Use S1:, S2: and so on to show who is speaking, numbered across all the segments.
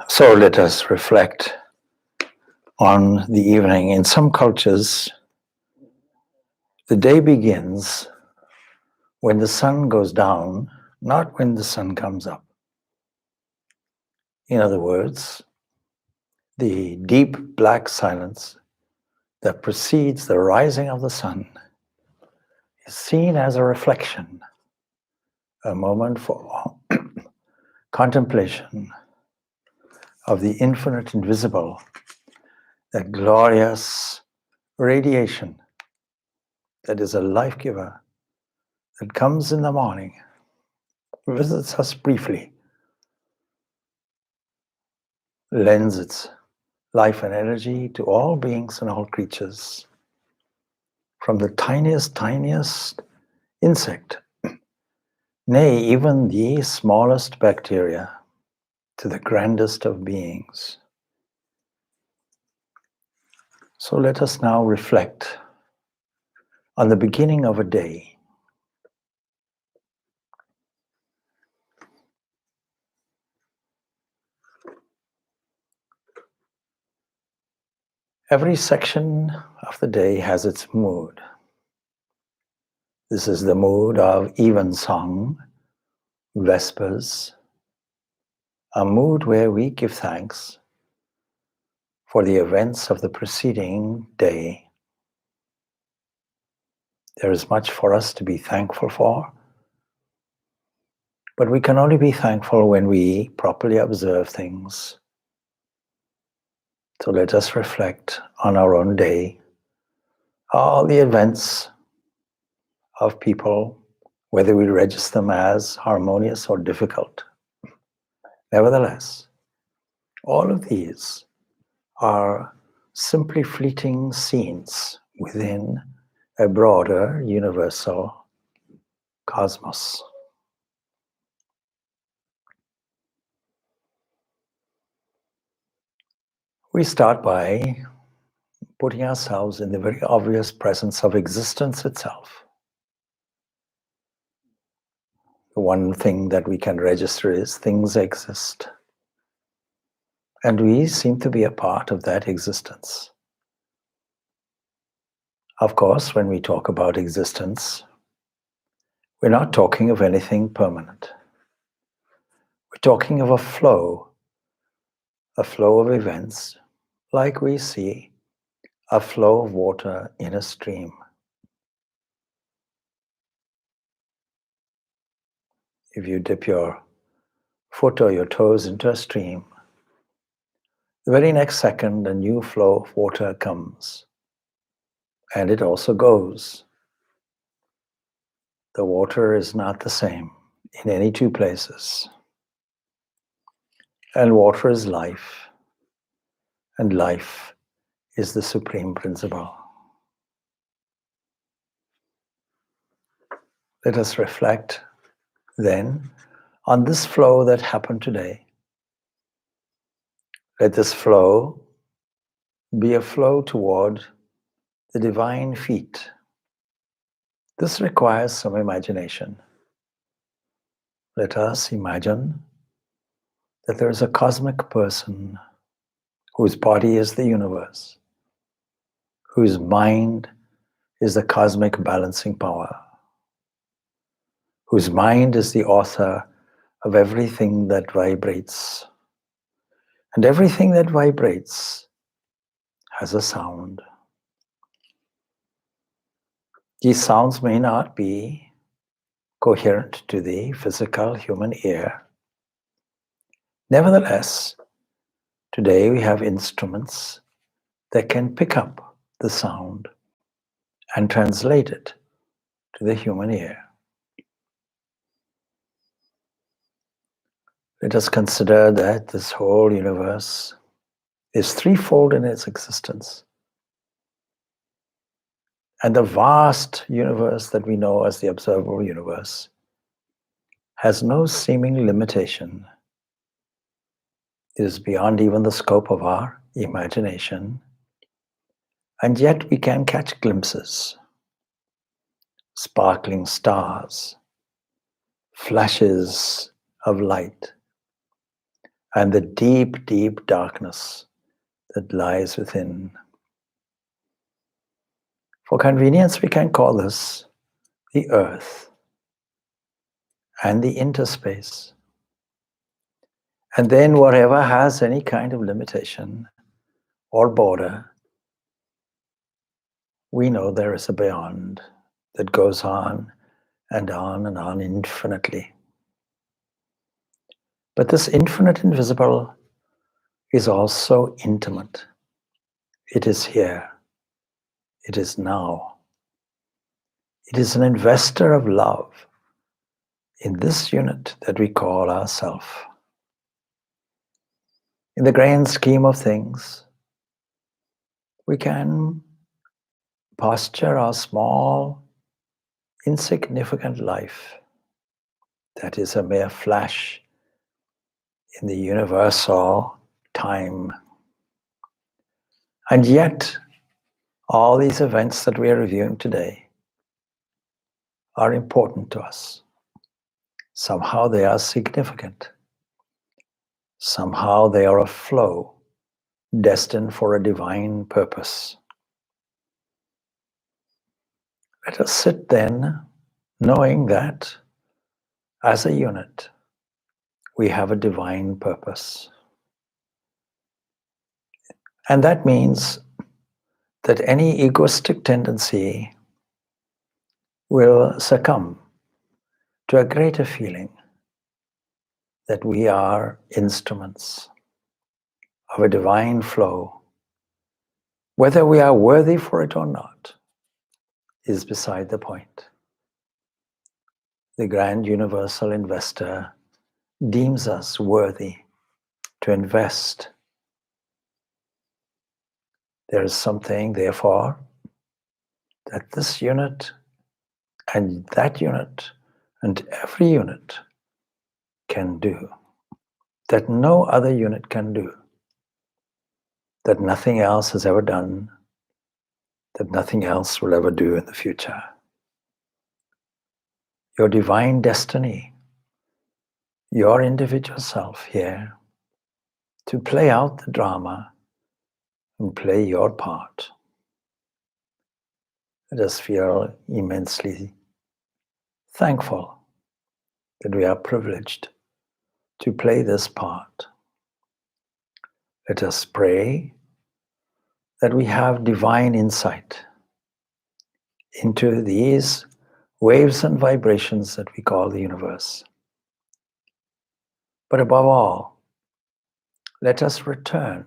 S1: So let us reflect on the evening. In some cultures, the day begins when the sun goes down, not when the sun comes up. In other words, the deep black silence that precedes the rising of the sun is seen as a reflection, a moment for contemplation of the infinite invisible, that glorious radiation that is a life giver that comes in the morning, visits us briefly, lends its life and energy to all beings and all creatures, from the tiniest insect, nay, even the smallest bacteria, to the grandest of beings. So let us now reflect on the beginning of a day. Every section of the day has its mood. This is the mood of evensong, vespers, a mood where we give thanks for the events of the preceding day. There is much for us to be thankful for, but we can only be thankful when we properly observe things. So let us reflect on our own day, all the events of people, whether we register them as harmonious or difficult. Nevertheless, all of these are simply fleeting scenes within a broader universal cosmos. We start by putting ourselves in the very obvious presence of existence itself. The one thing that we can register is things exist. And we seem to be a part of that existence. Of course, when we talk about existence, we're not talking of anything permanent. We're talking of a flow of events, like we see a flow of water in a stream. If you dip your foot or your toes into a stream, the very next second a new flow of water comes, and it also goes. The water is not the same in any two places. And water is life, and life is the supreme principle. Let us reflect then on this flow that happened today. Let this flow be a flow toward the divine feet. This requires some imagination. Let us imagine that there is a cosmic person whose body is the universe, whose mind is the cosmic balancing power, whose mind is the author of everything that vibrates. And everything that vibrates has a sound. These sounds may not be coherent to the physical human ear. Nevertheless, today we have instruments that can pick up the sound and translate it to the human ear. Let us consider that this whole universe is threefold in its existence. And the vast universe that we know as the observable universe has no seeming limitation. It is beyond even the scope of our imagination. And yet we can catch glimpses, sparkling stars, flashes of light, and the deep, deep darkness that lies within. For convenience, we can call this the earth and the interspace. And then whatever has any kind of limitation or border, we know there is a beyond that goes on and on and on infinitely. But this infinite invisible is also intimate. It is here. It is now. It is an investor of love in this unit that we call ourself. In the grand scheme of things, we can posture our small, insignificant life that is a mere flash in the universal time. And yet, all these events that we are reviewing today are important to us. Somehow they are significant. Somehow they are a flow destined for a divine purpose. Let us sit then, knowing that as a unit, we have a divine purpose. And that means that any egoistic tendency will succumb to a greater feeling that we are instruments of a divine flow. Whether we are worthy for it or not is beside the point. The grand universal investor deems us worthy to invest. There is something, therefore, that this unit and that unit and every unit can do, that no other unit can do, that nothing else has ever done, that nothing else will ever do in the future. Your divine destiny, your individual self here, to play out the drama and play your part. Let us feel immensely thankful that we are privileged to play this part. Let us pray that we have divine insight into these waves and vibrations that we call the universe. But above all, let us return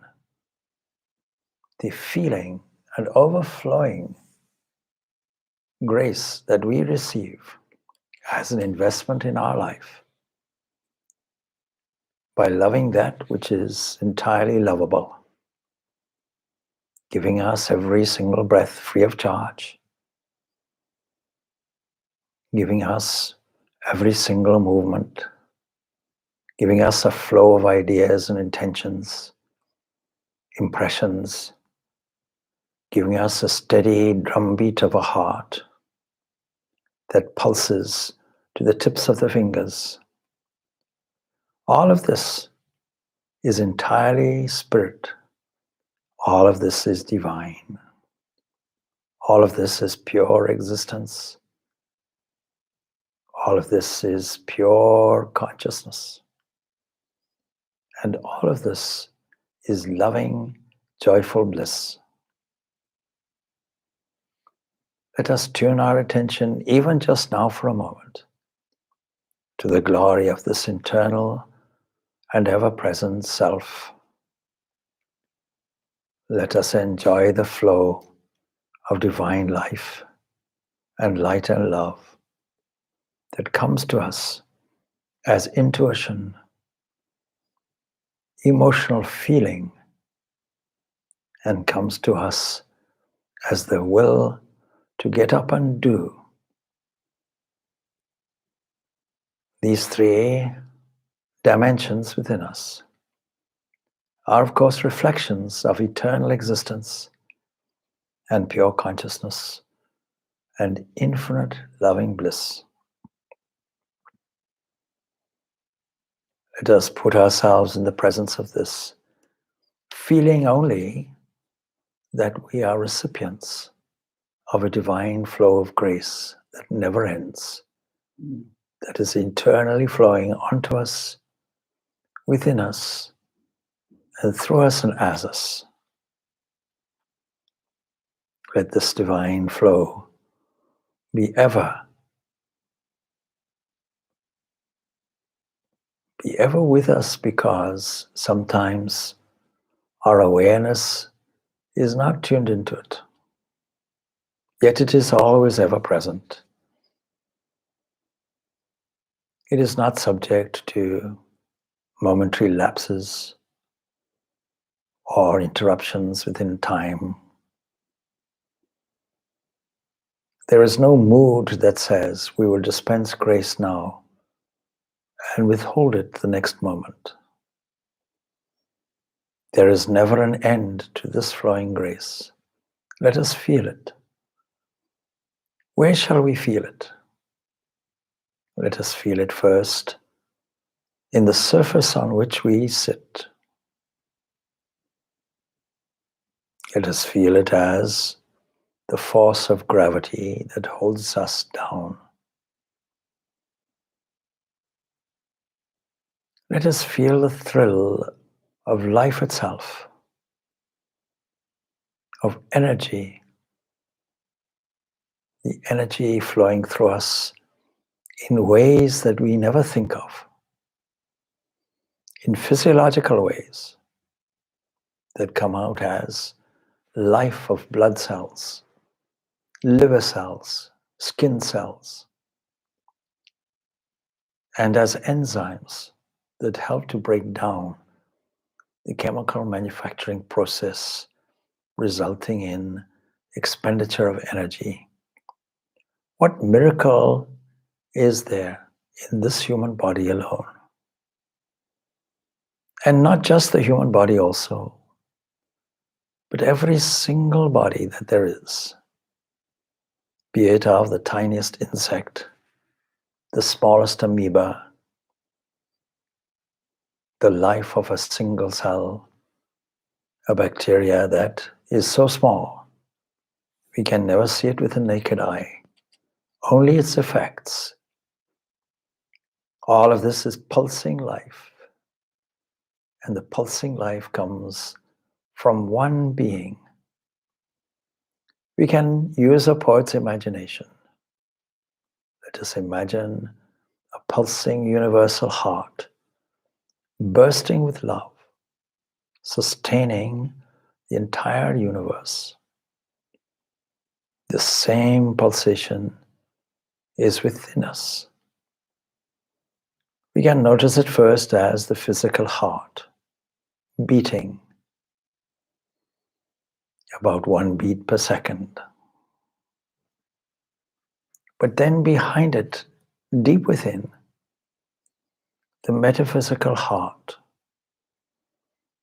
S1: the feeling and overflowing grace that we receive as an investment in our life by loving that which is entirely lovable, giving us every single breath free of charge, giving us every single movement, giving us a flow of ideas and intentions, impressions, giving us a steady drumbeat of a heart that pulses to the tips of the fingers. All of this is entirely spirit. All of this is divine. All of this is pure existence. All of this is pure consciousness. And all of this is loving, joyful bliss. Let us tune our attention, even just now for a moment, to the glory of this internal and ever-present self. Let us enjoy the flow of divine life and light and love that comes to us as intuition, emotional feeling, and comes to us as the will to get up and do. These three dimensions within us are, of course, reflections of eternal existence and pure consciousness and infinite loving bliss. Let us put ourselves in the presence of this, feeling only that we are recipients of a divine flow of grace that never ends, that is internally flowing onto us, within us, and through us and as us. Let this divine flow be ever with us, because sometimes our awareness is not tuned into it. Yet it is always ever present. It is not subject to momentary lapses or interruptions within time. There is no mood that says we will dispense grace now and withhold it the next moment. There is never an end to this flowing grace. Let us feel it. Where shall we feel it? Let us feel it first in the surface on which we sit. Let us feel it as the force of gravity that holds us down. Let us feel the thrill of life itself, of energy, the energy flowing through us in ways that we never think of, in physiological ways that come out as life of blood cells, liver cells, skin cells, and as enzymes that help to break down the chemical manufacturing process, resulting in expenditure of energy. What miracle is there in this human body alone? And not just the human body also, but every single body that there is, be it of the tiniest insect, the smallest amoeba, the life of a single cell, a bacteria that is so small we can never see it with the naked eye, only its effects. All of this is pulsing life, and the pulsing life comes from one being. We can use a poet's imagination. Let us imagine a pulsing universal heart, bursting with love, sustaining the entire universe. The same pulsation is within us. We can notice it first as the physical heart, beating about 1 beat per second. But then behind it, deep within, the metaphysical heart,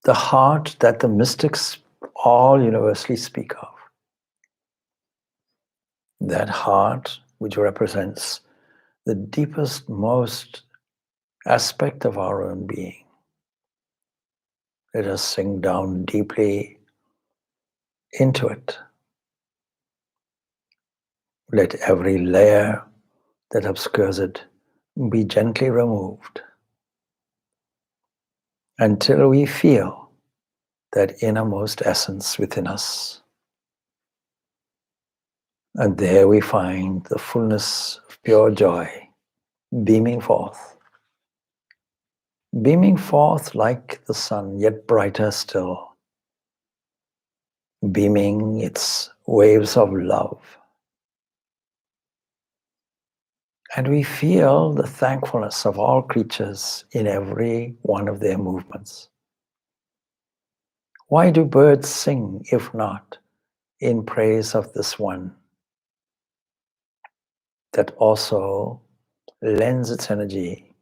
S1: the heart that the mystics all universally speak of. That heart which represents the deepest, most aspect of our own being. Let us sink down deeply into it. Let every layer that obscures it be gently removed until we feel that innermost essence within us. And there we find the fullness of pure joy beaming forth like the sun, yet brighter still, beaming its waves of love. And we feel the thankfulness of all creatures in every one of their movements. Why do birds sing if not in praise of this one? that also lends its energy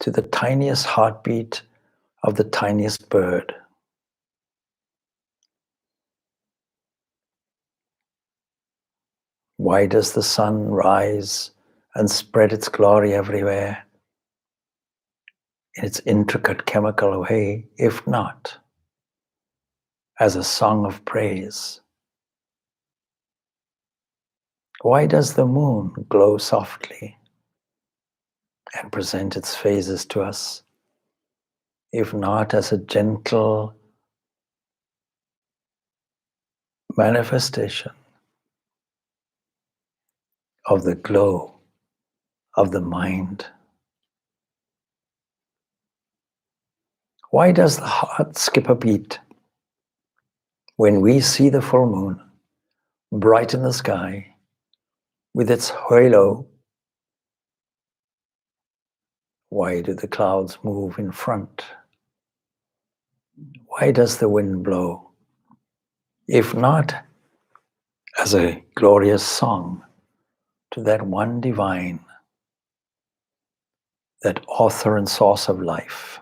S1: to the tiniest heartbeat of the tiniest bird. Why does the sun rise and spread its glory everywhere in its intricate chemical way, if not as a song of praise? Why does the moon glow softly and present its phases to us, if not as a gentle manifestation of the glow of the mind? Why does the heart skip a beat when we see the full moon bright in the sky with its halo? Why do the clouds move in front? Why does the wind blow, if not as a glorious song to that one divine, that author and source of life?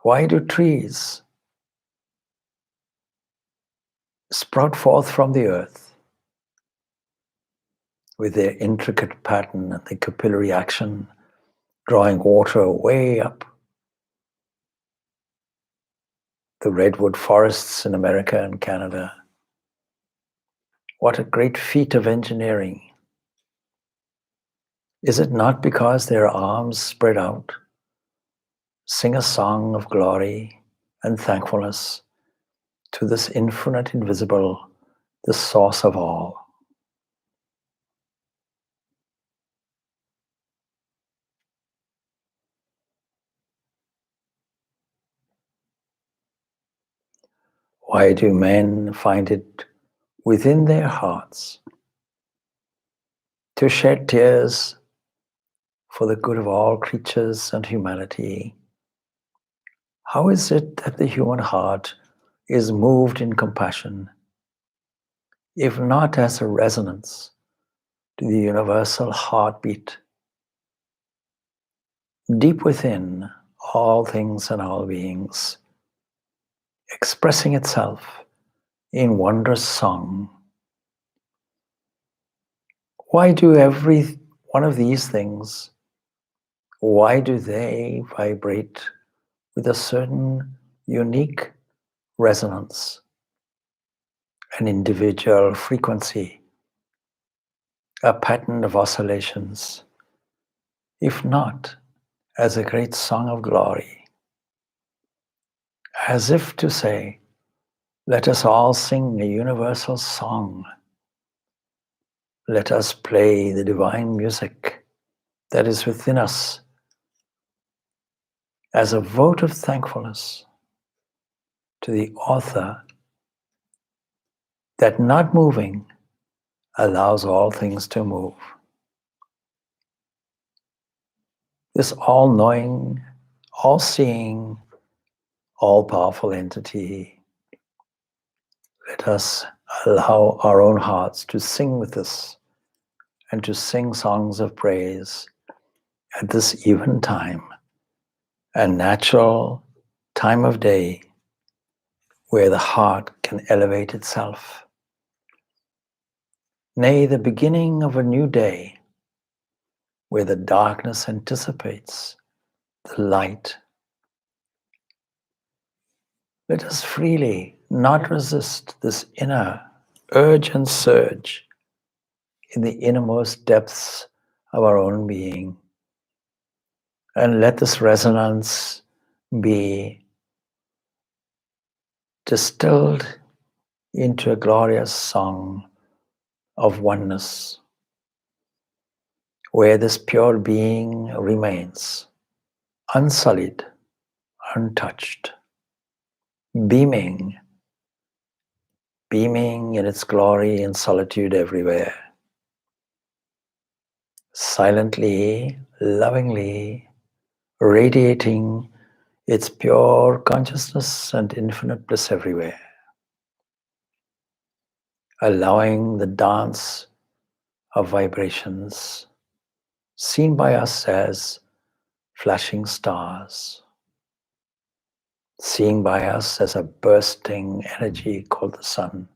S1: Why do trees sprout forth from the earth with their intricate pattern and the capillary action, drawing water way up? The redwood forests in America and Canada. What a great feat of engineering. Is it not because their arms spread out sing a song of glory and thankfulness to this infinite invisible, the source of all? Why do men find it within their hearts to shed tears for the good of all creatures and humanity? How is it that the human heart is moved in compassion, if not as a resonance to the universal heartbeat deep within all things and all beings, expressing itself in wondrous song? Why do every one of these things, why do they vibrate with a certain unique resonance, an individual frequency, a pattern of oscillations, if not as a great song of glory, as if to say, let us all sing a universal song. Let us play the divine music that is within us as a vote of thankfulness to the author that not moving allows all things to move. This all-knowing, all-seeing, all-powerful entity, let us allow our own hearts to sing with us and to sing songs of praise at this even time, a natural time of day where the heart can elevate itself. Nay, the beginning of a new day where the darkness anticipates the light. Let us freely not resist this inner urge and surge in the innermost depths of our own being. And let this resonance be distilled into a glorious song of oneness, where this pure being remains unsullied, untouched, beaming in its glory and solitude everywhere, silently, lovingly, radiating its pure consciousness and infinite bliss everywhere. allowing the dance of vibrations seen by us as flashing stars, seen by us as a bursting energy called the sun,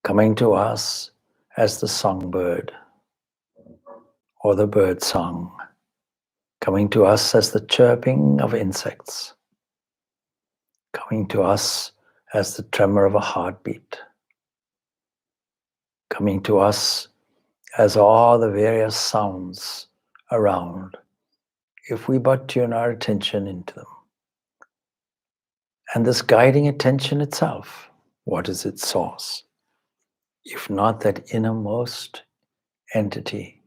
S1: coming to us as the songbird or the bird song, coming to us as the chirping of insects, coming to us as the tremor of a heartbeat, coming to us as all the various sounds around, if we but tune our attention into them. And this guiding attention itself, what is its source? If not that innermost entity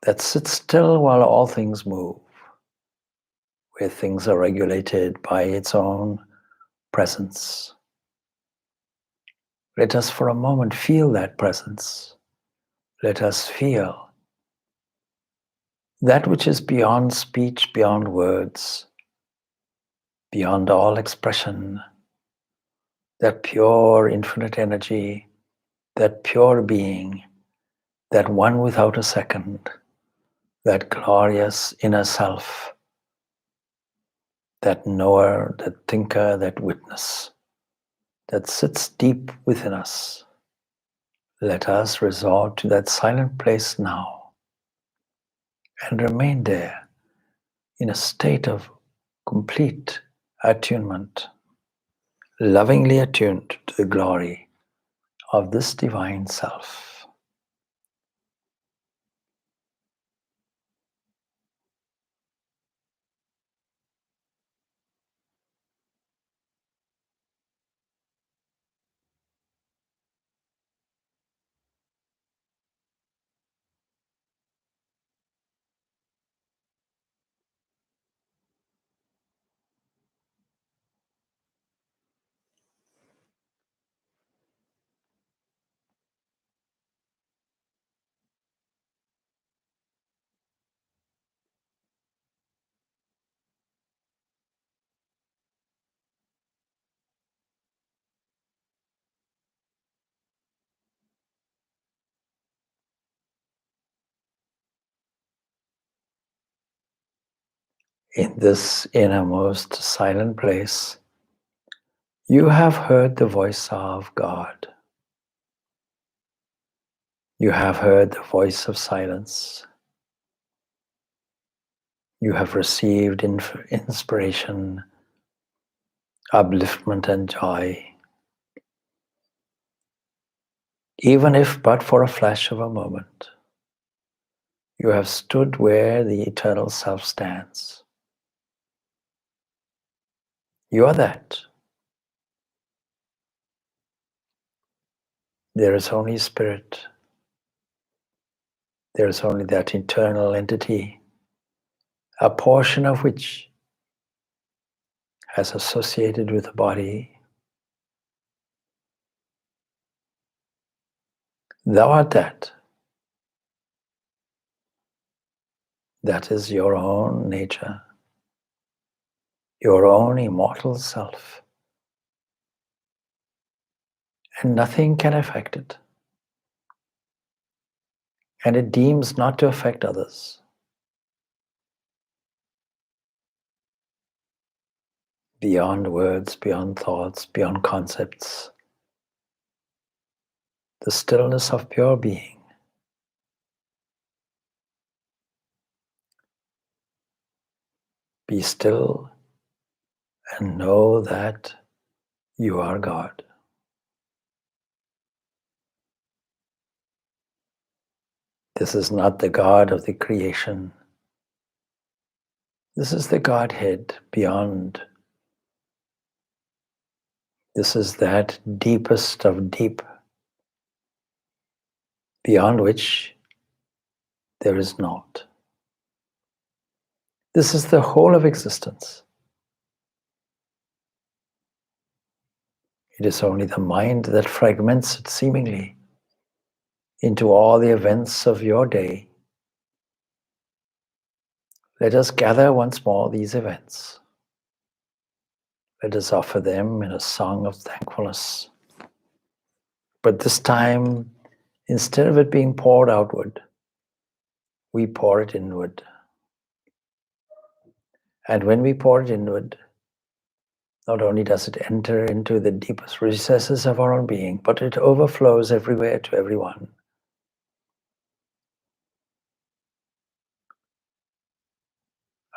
S1: that sits still while all things move, where things are regulated by its own presence. Let us for a moment feel that presence. Let us feel that which is beyond speech, beyond words, beyond all expression, that pure infinite energy, that pure being, that one without a second, that glorious inner self, that knower, that thinker, that witness, that sits deep within us. Let us resort to that silent place now and remain there in a state of complete attunement, lovingly attuned to the glory of this divine self. In this innermost silent place, you have heard the voice of God. You have heard the voice of silence. You have received inspiration, upliftment, and joy, even if but for a flash of a moment. You have stood where the eternal self stands. You are that. There is only spirit. There is only that eternal entity, a portion of which has associated with the body. Thou art that. That is your own nature, your own immortal self. And nothing can affect it. And it deems not to affect others. Beyond words, beyond thoughts, beyond concepts. The stillness of pure being. Be still and know that you are God. This is not the God of the creation. This is the Godhead beyond. This is that deepest of deep, beyond which there is naught. This is the whole of existence. It is only the mind that fragments it seemingly into all the events of your day. Let us gather once more these events. Let us offer them in a song of thankfulness. But this time, instead of it being poured outward, we pour it inward. And when we pour it inward, not only does it enter into the deepest recesses of our own being, but it overflows everywhere to everyone.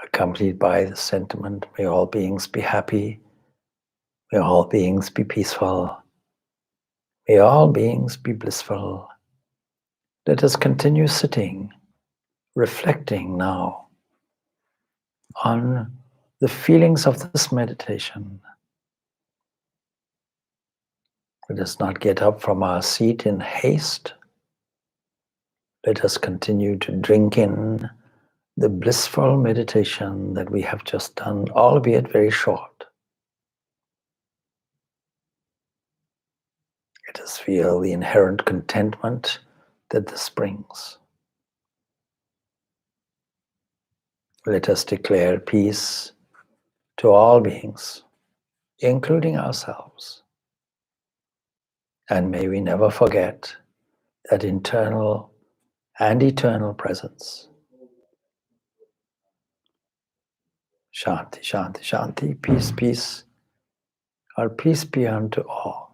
S1: Accompanied by the sentiment, may all beings be happy, may all beings be peaceful, may all beings be blissful. Let us continue sitting, reflecting now on the feelings of this meditation. Let us not get up from our seat in haste. Let us continue to drink in the blissful meditation that we have just done, albeit very short. Let us feel the inherent contentment that this brings. Let us declare peace to all beings, including ourselves. And may we never forget that internal and eternal presence. Shanti, Shanti, Shanti, peace, peace. Our peace be unto all.